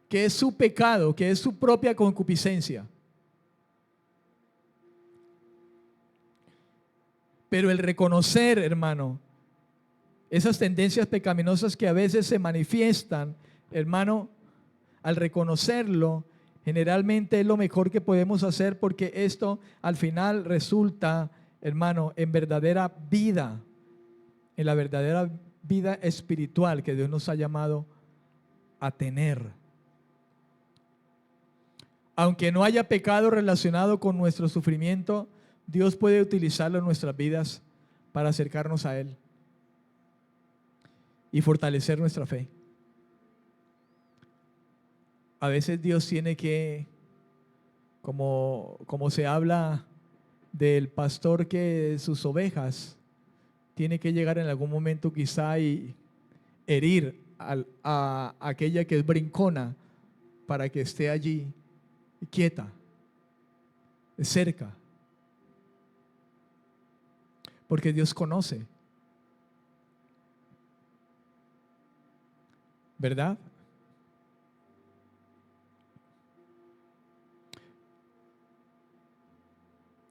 que es su pecado, que es su propia concupiscencia. Pero el reconocer, hermano, esas tendencias pecaminosas que a veces se manifiestan, hermano, al reconocerlo, generalmente es lo mejor que podemos hacer, porque esto al final resulta, hermano, en verdadera vida, en la verdadera vida espiritual que Dios nos ha llamado a tener. Aunque no haya pecado relacionado con nuestro sufrimiento, Dios puede utilizarlo en nuestras vidas para acercarnos a Él y fortalecer nuestra fe. A veces Dios tiene que, como se habla del pastor que sus ovejas, tiene que llegar en algún momento quizá y herir a aquella que es brincona para que esté allí quieta, cerca. Porque Dios conoce, ¿verdad?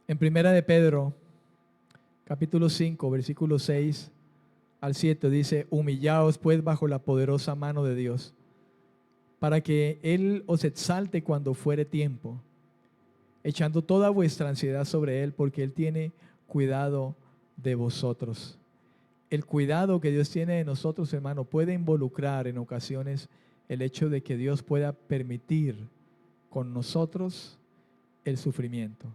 En Primera de Pedro, capítulo 5, versículo 6 al 7 dice: humillaos pues bajo la poderosa mano de Dios, para que Él os exalte cuando fuere tiempo, echando toda vuestra ansiedad sobre Él, porque Él tiene cuidado de vosotros. El cuidado que Dios tiene de nosotros, hermano, puede involucrar en ocasiones el hecho de que Dios pueda permitir con nosotros el sufrimiento.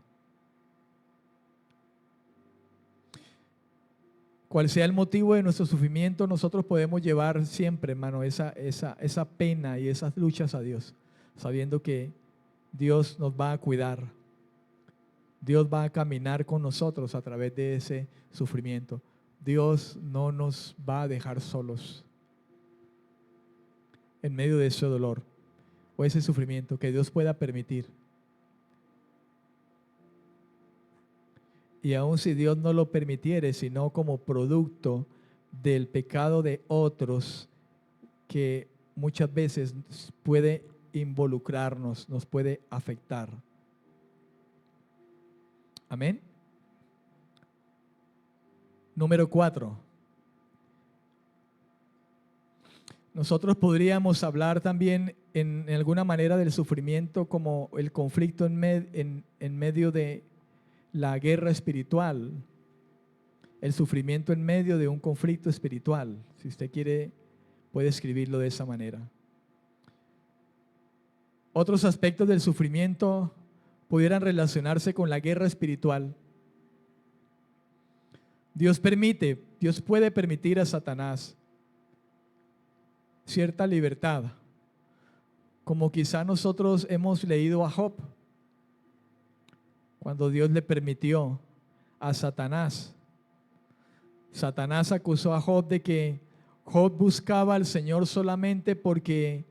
cual sea el motivo de nuestro sufrimiento, nosotros podemos llevar siempre, hermano, esa pena y esas luchas a Dios, sabiendo que Dios nos va a cuidar. Dios va a caminar con nosotros a través de ese sufrimiento. Dios no nos va a dejar solos en medio de ese dolor o ese sufrimiento que Dios pueda permitir. Y aun si Dios no lo permitiere, sino como producto del pecado de otros que muchas veces puede involucrarnos, nos puede afectar. Amén. Número 4. Nosotros podríamos hablar también en alguna manera del sufrimiento como el conflicto en medio de la guerra espiritual, el sufrimiento en medio de un conflicto espiritual. Si usted quiere, puede escribirlo de esa manera. Otros aspectos del sufrimiento pudieran relacionarse con la guerra espiritual. Dios puede permitir a Satanás cierta libertad, como quizá nosotros hemos leído a Job, cuando Dios le permitió a Satanás. Satanás acusó a Job de que Job buscaba al Señor solamente porque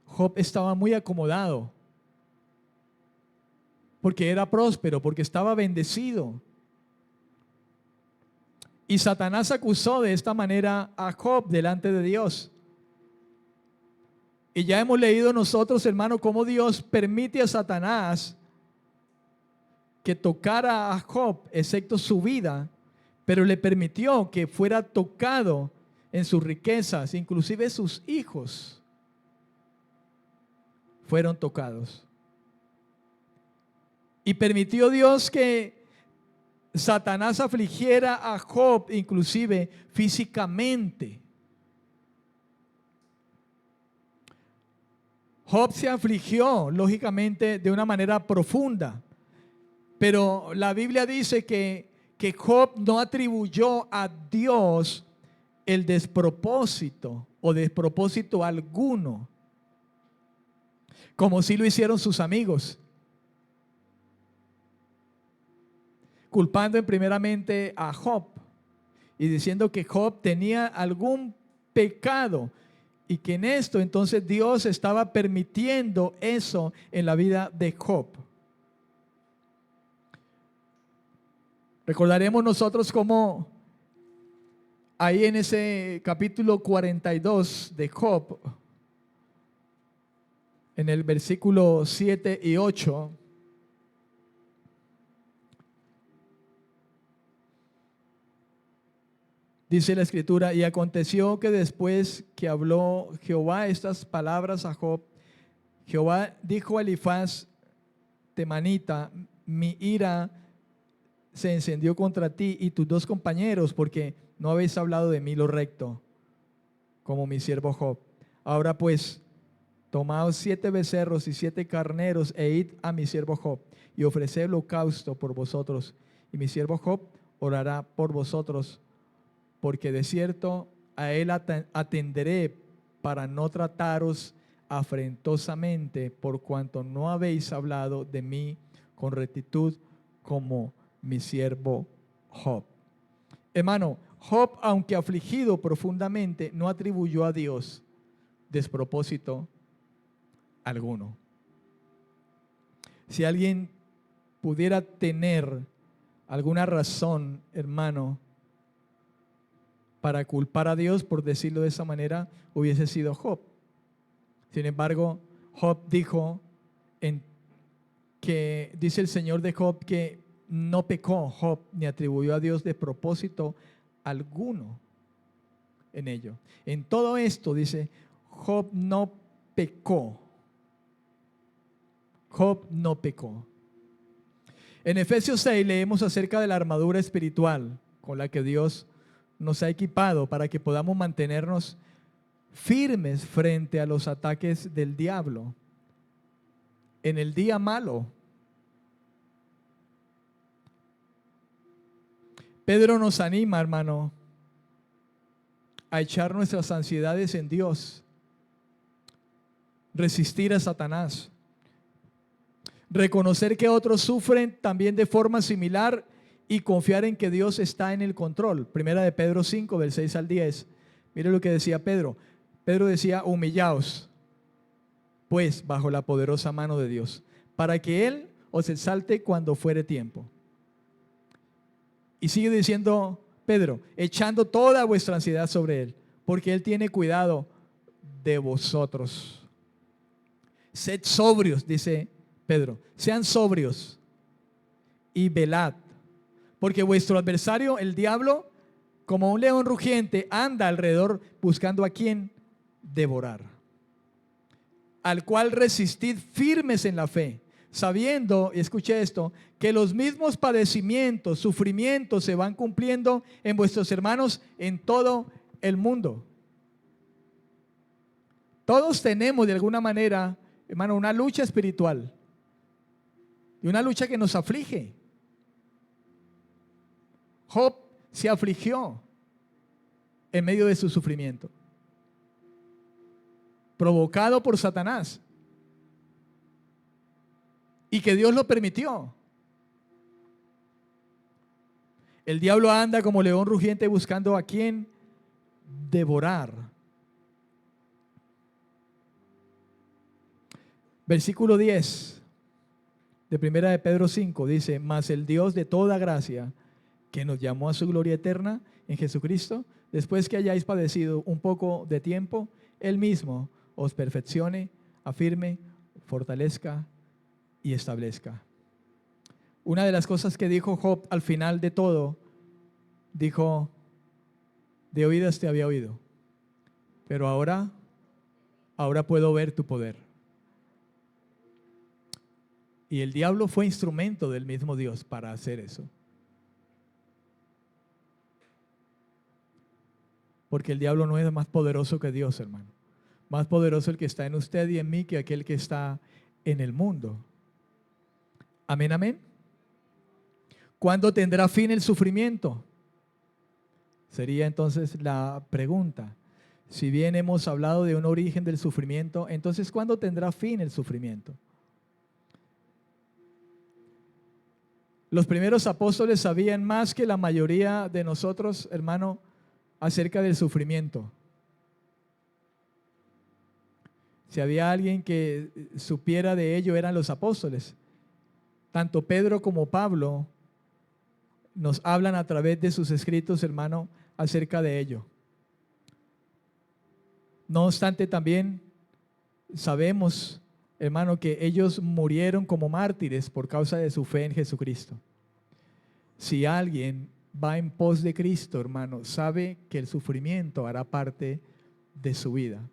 Job estaba muy acomodado, porque era próspero, porque estaba bendecido. Y Satanás acusó de esta manera a Job delante de Dios. Y ya hemos leído nosotros, hermano, cómo Dios permite a Satanás que tocara a Job, excepto su vida, pero le permitió que fuera tocado en sus riquezas, inclusive sus hijos fueron tocados. Y permitió Dios que Satanás afligiera a Job, inclusive físicamente. Job se afligió, lógicamente, de una manera profunda. Pero la Biblia dice que Job no atribuyó a Dios el despropósito o despropósito alguno, como sí lo hicieron sus amigos, culpando primeramente a Job y diciendo que Job tenía algún pecado y que en esto entonces Dios estaba permitiendo eso en la vida de Job. Recordaremos nosotros cómo ahí en ese capítulo 42 de Job, en el versículo 7 y 8, dice la escritura: y aconteció que después que habló Jehová estas palabras a Job, Jehová dijo a Elifaz temanita: mi ira se encendió contra ti y tus dos compañeros, porque no habéis hablado de mí lo recto, como mi siervo Job. Ahora pues, tomaos 7 becerros y 7 carneros e id a mi siervo Job y ofreced holocausto por vosotros, y mi siervo Job orará por vosotros, porque de cierto a él atenderé para no trataros afrentosamente, por cuanto no habéis hablado de mí con rectitud como mi siervo Job. Hermano, Job, aunque afligido profundamente, no atribuyó a Dios despropósito alguno. Si alguien pudiera tener alguna razón, hermano, para culpar a Dios, por decirlo de esa manera, hubiese sido Job. Sin embargo, Job dijo dice el Señor de Job que no pecó Job ni atribuyó a Dios despropósito alguno en ello. En todo esto, dice, Job no pecó. Job no pecó. En Efesios 6 leemos acerca de la armadura espiritual con la que Dios nos ha equipado para que podamos mantenernos firmes frente a los ataques del diablo en el día malo. Pedro nos anima, hermano, a echar nuestras ansiedades en Dios, resistir a Satanás, reconocer que otros sufren también de forma similar y confiar en que Dios está en el control. Primera de Pedro 5, del 6 al 10. Mire lo que decía Pedro. Pedro decía: humillaos, pues, bajo la poderosa mano de Dios, para que Él os exalte cuando fuere tiempo. Y sigue diciendo Pedro: echando toda vuestra ansiedad sobre Él, porque Él tiene cuidado de vosotros. Sed sobrios, dice Pedro, sean sobrios y velad, porque vuestro adversario, el diablo, como un león rugiente, anda alrededor buscando a quien devorar, al cual resistid firmes en la fe, sabiendo, y escuche esto, que los mismos padecimientos, sufrimientos se van cumpliendo en vuestros hermanos en todo el mundo. Todos tenemos de alguna manera, hermano, una lucha espiritual y una lucha que nos aflige. Job se afligió en medio de su sufrimiento, provocado por Satanás, y que Dios lo permitió. El diablo anda como león rugiente buscando a quien devorar. Versículo 10 de primera de Pedro 5 dice: mas el Dios de toda gracia, que nos llamó a su gloria eterna en Jesucristo, después que hayáis padecido un poco de tiempo, Él mismo os perfeccione, afirme, fortalezca y establezca. Una de las cosas que dijo Job al final de todo, dijo: de oídas te había oído, pero ahora puedo ver tu poder. Y el diablo fue instrumento del mismo Dios para hacer eso. Porque el diablo no es más poderoso que Dios, hermano. Más poderoso el que está en usted y en mí que aquel que está en el mundo. Amén, amén. ¿Cuándo tendrá fin el sufrimiento? Sería entonces la pregunta. Si bien hemos hablado de un origen del sufrimiento, entonces ¿cuándo tendrá fin el sufrimiento? Los primeros apóstoles sabían más que la mayoría de nosotros, hermano, acerca del sufrimiento. Si había alguien que supiera de ello, eran los apóstoles. Tanto Pedro como Pablo nos hablan a través de sus escritos, hermano, acerca de ello. No obstante, también sabemos, hermano, que ellos murieron como mártires por causa de su fe en Jesucristo. Si alguien va en pos de Cristo, hermano, sabe que el sufrimiento hará parte de su vida.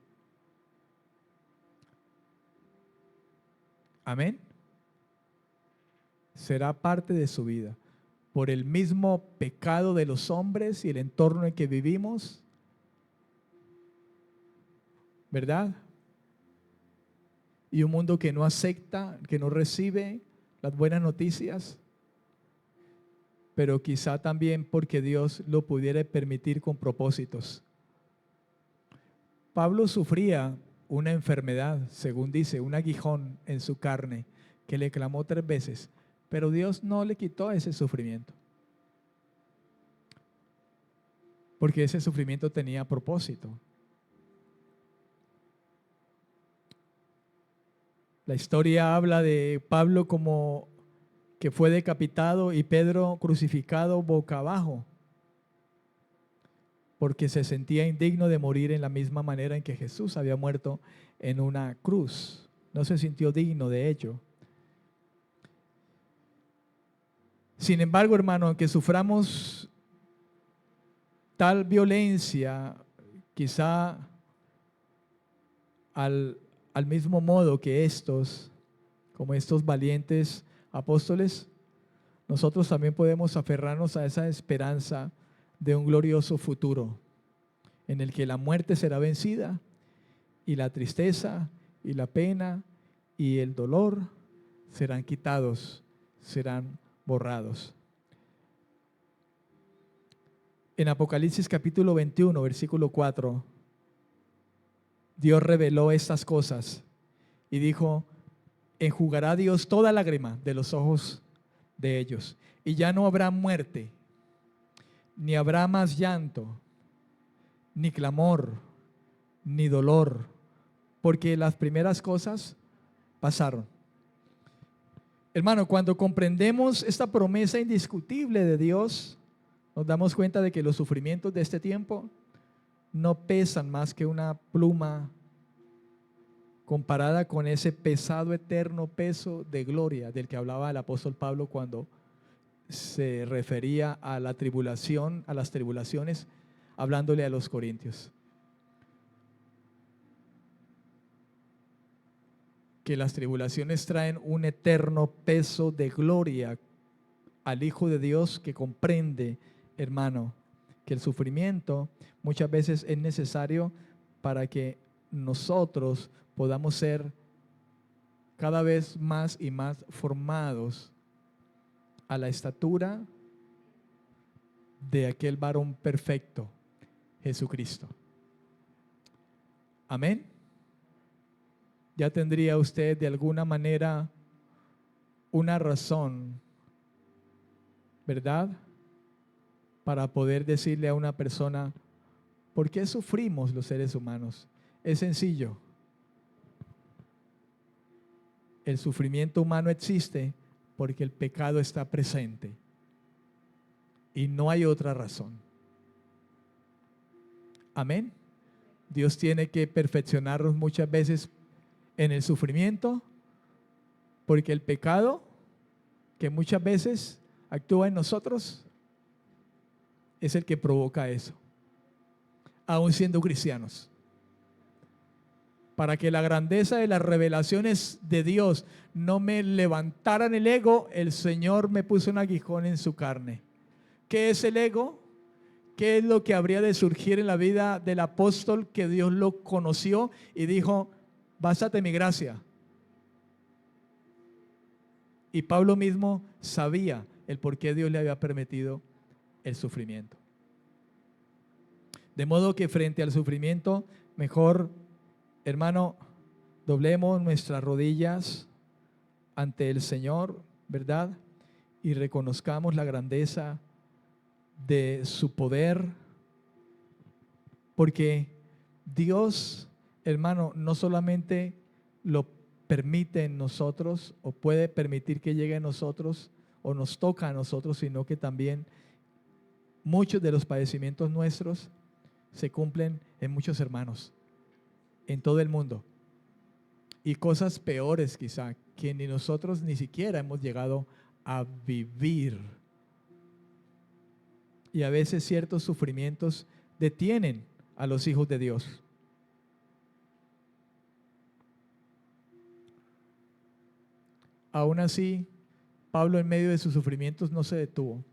Amén. Será parte de su vida. Por el mismo pecado de los hombres y el entorno en que vivimos, ¿verdad? Y un mundo que no acepta, que no recibe las buenas noticias, pero quizá también porque Dios lo pudiera permitir con propósitos. Pablo sufría una enfermedad, según dice, un aguijón en su carne que le clamó 3 veces, pero Dios no le quitó ese sufrimiento, porque ese sufrimiento tenía propósito. La historia habla de Pablo como que fue decapitado y Pedro crucificado boca abajo, porque se sentía indigno de morir en la misma manera en que Jesús había muerto en una cruz. No se sintió digno de ello. Sin embargo, hermano, aunque suframos tal violencia, quizá al mismo modo que estos, como estos valientes apóstoles, nosotros también podemos aferrarnos a esa esperanza de un glorioso futuro en el que la muerte será vencida y la tristeza y la pena y el dolor serán quitados, serán borrados. En Apocalipsis capítulo 21, versículo 4, Dios reveló estas cosas y dijo: enjugará Dios toda lágrima de los ojos de ellos, y ya no habrá muerte, ni habrá más llanto, ni clamor, ni dolor, porque las primeras cosas pasaron. Hermano, cuando comprendemos esta promesa indiscutible de Dios, nos damos cuenta de que los sufrimientos de este tiempo no pesan más que una pluma comparada con ese pesado eterno peso de gloria del que hablaba el apóstol Pablo cuando se refería a la tribulación, a las tribulaciones, hablándole a los corintios. Que las tribulaciones traen un eterno peso de gloria al Hijo de Dios, que comprende, hermano, que el sufrimiento muchas veces es necesario para que nosotros podamos ser cada vez más y más formados a la estatura de aquel varón perfecto, Jesucristo. Amén. Ya tendría usted de alguna manera una razón, ¿verdad?, para poder decirle a una persona: ¿por qué sufrimos los seres humanos? Es sencillo. El sufrimiento humano existe porque el pecado está presente y no hay otra razón. Amén. Dios tiene que perfeccionarnos muchas veces en el sufrimiento, porque el pecado que muchas veces actúa en nosotros es el que provoca eso, aún siendo cristianos. Para que la grandeza de las revelaciones de Dios no me levantaran el ego, el Señor me puso un aguijón en su carne. ¿Qué es el ego? ¿Qué es lo que habría de surgir en la vida del apóstol que Dios lo conoció y dijo: bástate mi gracia? Y Pablo mismo sabía el por qué Dios le había permitido el sufrimiento. De modo que frente al sufrimiento, mejor, hermano, doblemos nuestras rodillas ante el Señor, ¿verdad? Y reconozcamos la grandeza de su poder, porque Dios, hermano, no solamente lo permite en nosotros o puede permitir que llegue a nosotros o nos toca a nosotros, sino que también muchos de los padecimientos nuestros se cumplen en muchos hermanos en todo el mundo, y cosas peores quizá que ni nosotros ni siquiera hemos llegado a vivir. Y a veces ciertos sufrimientos detienen a los hijos de Dios. Aún así, Pablo en medio de sus sufrimientos no se detuvo,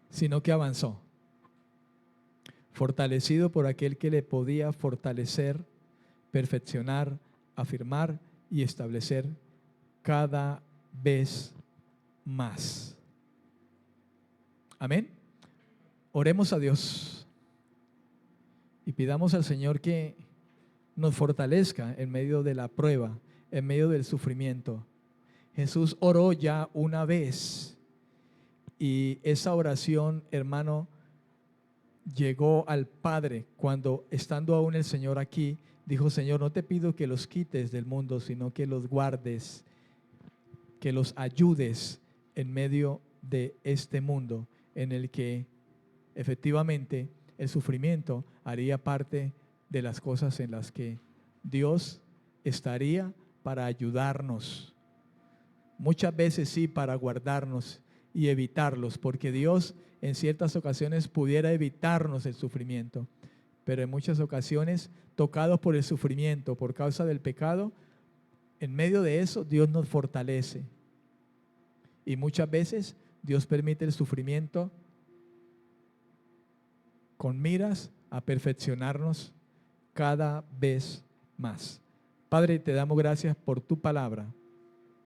sino que avanzó, fortalecido por aquel que le podía fortalecer, perfeccionar, afirmar y establecer cada vez más. Amén. Oremos a Dios y pidamos al Señor que nos fortalezca en medio de la prueba, en medio del sufrimiento. Jesús oró ya una vez y esa oración, hermano, llegó al Padre cuando, estando aún el Señor aquí, dijo: Señor, no te pido que los quites del mundo, sino que los guardes, que los ayudes en medio de este mundo en el que efectivamente el sufrimiento haría parte de las cosas en las que Dios estaría para ayudarnos. Muchas veces sí, para guardarnos y evitarlos, porque Dios en ciertas ocasiones pudiera evitarnos el sufrimiento, pero en muchas ocasiones, tocados por el sufrimiento por causa del pecado, en medio de eso Dios nos fortalece. Y muchas veces Dios permite el sufrimiento con miras a perfeccionarnos cada vez más. Padre, te damos gracias por tu palabra.